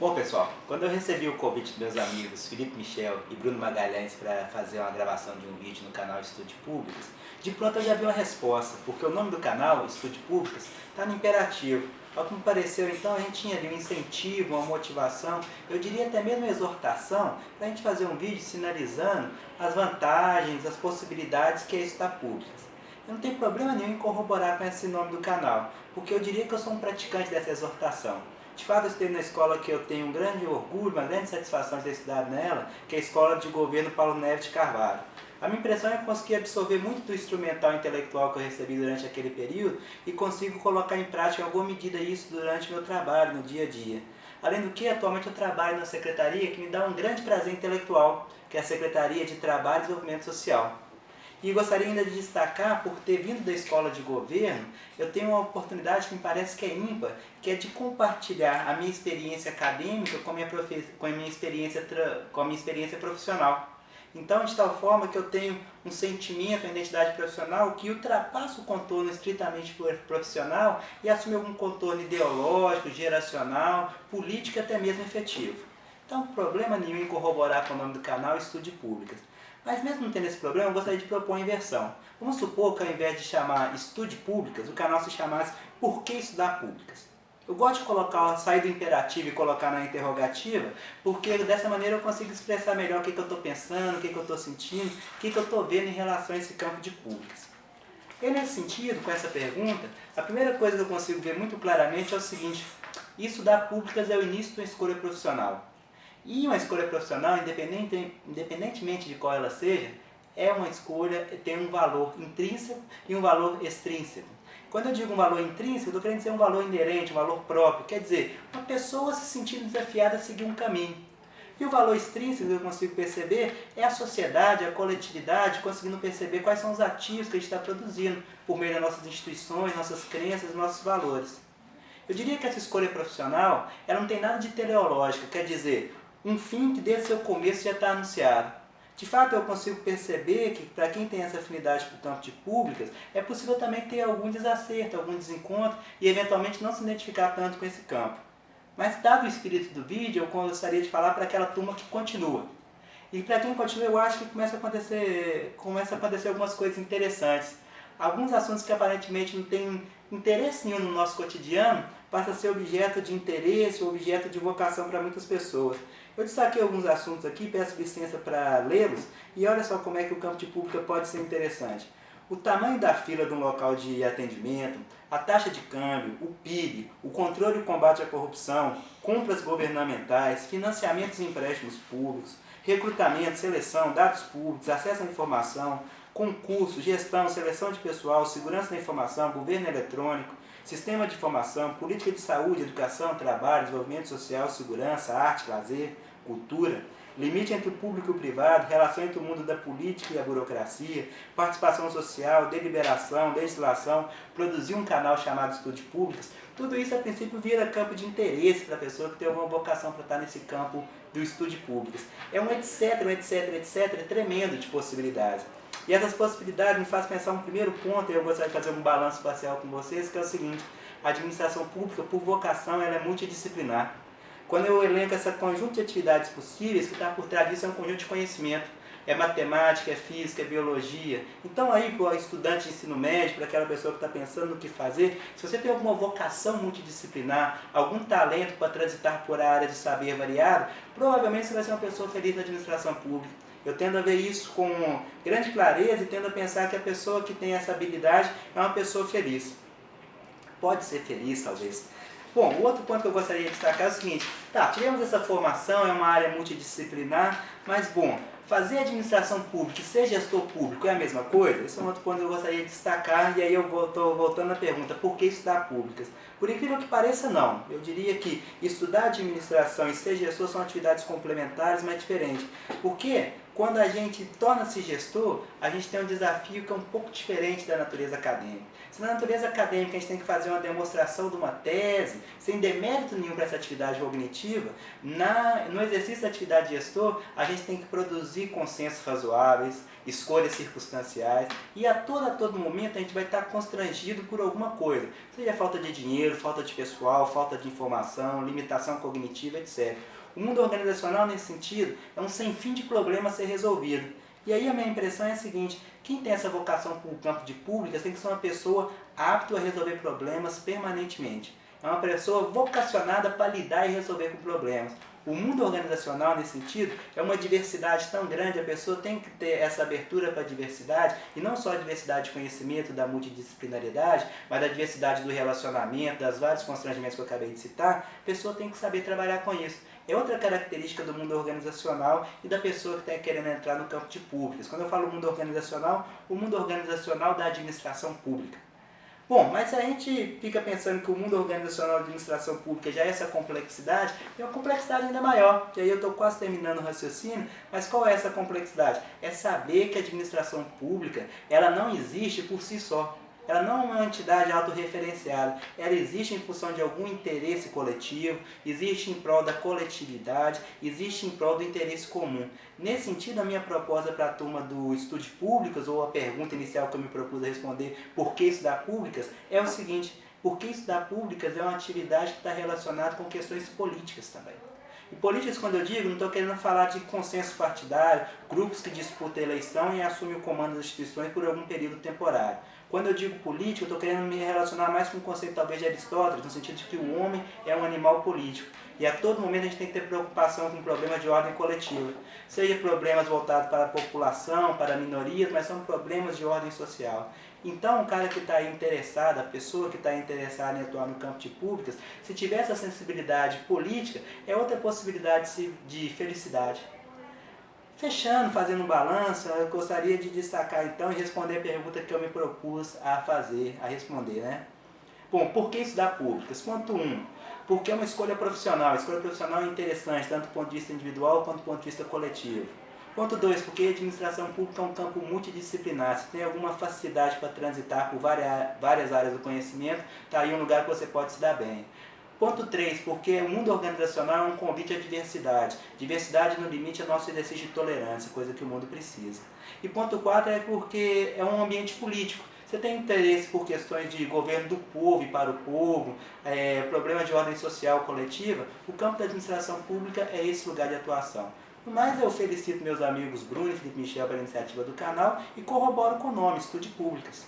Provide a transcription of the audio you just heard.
Bom, pessoal, quando eu recebi o convite dos meus amigos Felipe Michel e Bruno Magalhães para fazer uma gravação de um vídeo no canal Estúdio Públicas, de pronto eu já vi uma resposta, porque o nome do canal, Estúdio Públicas, está no imperativo. Ao que me pareceu, então, a gente tinha ali um incentivo, uma motivação, eu diria até mesmo uma exortação, para a gente fazer um vídeo sinalizando as vantagens, as possibilidades que é estudar públicas. Eu não tenho problema nenhum em corroborar com esse nome do canal, porque eu diria que eu sou um praticante dessa exortação. De fato, eu estudei na escola que eu tenho um grande orgulho, uma grande satisfação de ter estudado nela, que é a Escola de Governo Paulo Neves de Carvalho. A minha impressão é que eu consegui absorver muito do instrumental intelectual que eu recebi durante aquele período e consigo colocar em prática em alguma medida isso durante o meu trabalho, no dia a dia. Além do que, atualmente eu trabalho na secretaria que me dá um grande prazer intelectual, que é a Secretaria de Trabalho e Desenvolvimento Social. E gostaria ainda de destacar, por ter vindo da escola de governo, eu tenho uma oportunidade que me parece que é ímpar, que é de compartilhar a minha experiência acadêmica com a minha experiência profissional. Então, de tal forma que eu tenho um sentimento, uma identidade profissional que ultrapassa o contorno estritamente profissional e assume algum contorno ideológico, geracional, político e até mesmo efetivo. Então, problema nenhum em corroborar com o nome do canal Estude Públicas. Mas mesmo não tendo esse problema, eu gostaria de propor uma inversão. Vamos supor que ao invés de chamar Estude Públicas, o canal se chamasse Por que Estudar Públicas? Eu gosto de sair do imperativo e colocar na interrogativa, porque dessa maneira eu consigo expressar melhor o que eu estou pensando, o que eu estou sentindo, o que eu estou vendo em relação a esse campo de públicas. E nesse sentido, com essa pergunta, a primeira coisa que eu consigo ver muito claramente é o seguinte: estudar públicas é o início de uma escolha profissional. E uma escolha profissional, independentemente de qual ela seja, é uma escolha, tem um valor intrínseco e um valor extrínseco. Quando eu digo um valor intrínseco, eu estou querendo dizer um valor inerente, um valor próprio. Quer dizer, uma pessoa se sentindo desafiada a seguir um caminho. E o valor extrínseco que eu consigo perceber é a sociedade, a coletividade, conseguindo perceber quais são os ativos que a gente está produzindo por meio das nossas instituições, nossas crenças, nossos valores. Eu diria que essa escolha profissional, ela não tem nada de teleológica, quer dizer, um fim que desde seu começo já está anunciado. De fato, eu consigo perceber que para quem tem essa afinidade por campo de públicas, é possível também ter algum desacerto, algum desencontro e eventualmente não se identificar tanto com esse campo. Mas dado o espírito do vídeo, eu gostaria de falar para aquela turma que continua. E para quem continua, eu acho que começa a acontecer algumas coisas interessantes. Alguns assuntos que aparentemente não têm interesse nenhum no nosso cotidiano, passam a ser objeto de interesse ou objeto de vocação para muitas pessoas. Eu destaquei alguns assuntos aqui, peço licença para lê-los, e olha só como é que o campo de pública pode ser interessante. O tamanho da fila de um local de atendimento, a taxa de câmbio, o PIB, o controle e combate à corrupção, compras governamentais, financiamentos e empréstimos públicos, recrutamento, seleção, dados públicos, acesso à informação, concurso, gestão, seleção de pessoal, segurança da informação, governo eletrônico, sistema de informação, política de saúde, educação, trabalho, desenvolvimento social, segurança, arte, lazer, cultura, limite entre o público e o privado, relação entre o mundo da política e a burocracia, participação social, deliberação, legislação, produzir um canal chamado Estude Públicas, tudo isso a princípio vira campo de interesse para a pessoa que tem alguma vocação para estar nesse campo do Estude Públicas. É um etc tremendo de possibilidades. E essas possibilidades me fazem pensar um primeiro ponto, e eu gostaria de fazer um balanço parcial com vocês, que é o seguinte: a administração pública, por vocação, ela é multidisciplinar. Quando eu elenco esse conjunto de atividades possíveis, o que está por trás disso é um conjunto de conhecimento. É matemática, é física, é biologia. Então aí, para o estudante de ensino médio, para aquela pessoa que está pensando no que fazer, se você tem alguma vocação multidisciplinar, algum talento para transitar por áreas de saber variado, provavelmente você vai ser uma pessoa feliz na administração pública. Eu tendo a ver isso com grande clareza e tendo a pensar que a pessoa que tem essa habilidade é uma pessoa feliz. Pode ser feliz, talvez. Bom, o outro ponto que eu gostaria de destacar é o seguinte: tivemos essa formação, é uma área multidisciplinar, mas bom, fazer administração pública e ser gestor público é a mesma coisa? Esse é um outro ponto que eu gostaria de destacar, e aí eu estou voltando à pergunta: por que estudar públicas? Por incrível que pareça, não. Eu diria que estudar administração e ser gestor são atividades complementares, mas diferentes. Por quê? Quando a gente torna-se gestor, a gente tem um desafio que é um pouco diferente da natureza acadêmica. Se na natureza acadêmica a gente tem que fazer uma demonstração de uma tese, sem demérito nenhum para essa atividade cognitiva, no exercício da atividade de gestor, a gente tem que produzir produzir consensos razoáveis, escolhas circunstanciais, e a todo momento a gente vai estar constrangido por alguma coisa, seja falta de dinheiro, falta de pessoal, falta de informação, limitação cognitiva, etc. O mundo organizacional, nesse sentido, é um sem fim de problemas a ser resolvido. E aí a minha impressão é a seguinte: quem tem essa vocação para o campo de públicas tem que ser uma pessoa apta a resolver problemas permanentemente. É uma pessoa vocacionada para lidar e resolver com problemas. O mundo organizacional, nesse sentido, é uma diversidade tão grande, a pessoa tem que ter essa abertura para a diversidade, e não só a diversidade de conhecimento, da multidisciplinariedade, mas da diversidade do relacionamento, das vários constrangimentos que eu acabei de citar. A pessoa tem que saber trabalhar com isso. É outra característica do mundo organizacional e da pessoa que está querendo entrar no campo de públicas. Quando eu falo mundo organizacional, o mundo organizacional da administração pública. Bom, mas se a gente fica pensando que o mundo organizacional da administração pública já é essa complexidade, tem uma complexidade ainda maior, que aí eu estou quase terminando o raciocínio, mas qual é essa complexidade? É saber que a administração pública, ela não existe por si só. Ela não é uma entidade autorreferenciada, ela existe em função de algum interesse coletivo, existe em prol da coletividade, existe em prol do interesse comum. Nesse sentido, a minha proposta para a turma do Estude Públicas, ou a pergunta inicial que eu me propus a responder, por que estudar públicas, é o seguinte: porque estudar públicas é uma atividade que está relacionada com questões políticas também. E políticas, quando eu digo, não estou querendo falar de consenso partidário, grupos que disputam a eleição e assumem o comando das instituições por algum período temporário. Quando eu digo político, eu estou querendo me relacionar mais com o conceito talvez de Aristóteles, no sentido de que o homem é um animal político. E a todo momento a gente tem que ter preocupação com problemas de ordem coletiva. Seja problemas voltados para a população, para minorias, mas são problemas de ordem social. Então, o cara que está interessado, a pessoa que está interessada em atuar no campo de públicas, se tiver essa sensibilidade política, é outra possibilidade de felicidade. Fechando, fazendo um balanço, eu gostaria de destacar então e responder a pergunta que eu me propus a fazer, a responder, né? Bom, por que estudar públicas? Ponto 1. Porque é uma escolha profissional. A escolha profissional é interessante, tanto do ponto de vista individual quanto do ponto de vista coletivo. Ponto 2. Porque a administração pública é um campo multidisciplinar. Se tem alguma facilidade para transitar por várias áreas do conhecimento, está aí um lugar que você pode se dar bem. Ponto 3, porque o mundo organizacional é um convite à diversidade. Diversidade no limite é nosso exercício de tolerância, coisa que o mundo precisa. E ponto 4 é porque é um ambiente político. Você tem interesse por questões de governo do povo e para o povo, problemas de ordem social coletiva, o campo da administração pública é esse lugar de atuação. No mais, eu felicito meus amigos Bruno e Felipe Michel pela iniciativa do canal e corroboro com o nome, Estude Públicas.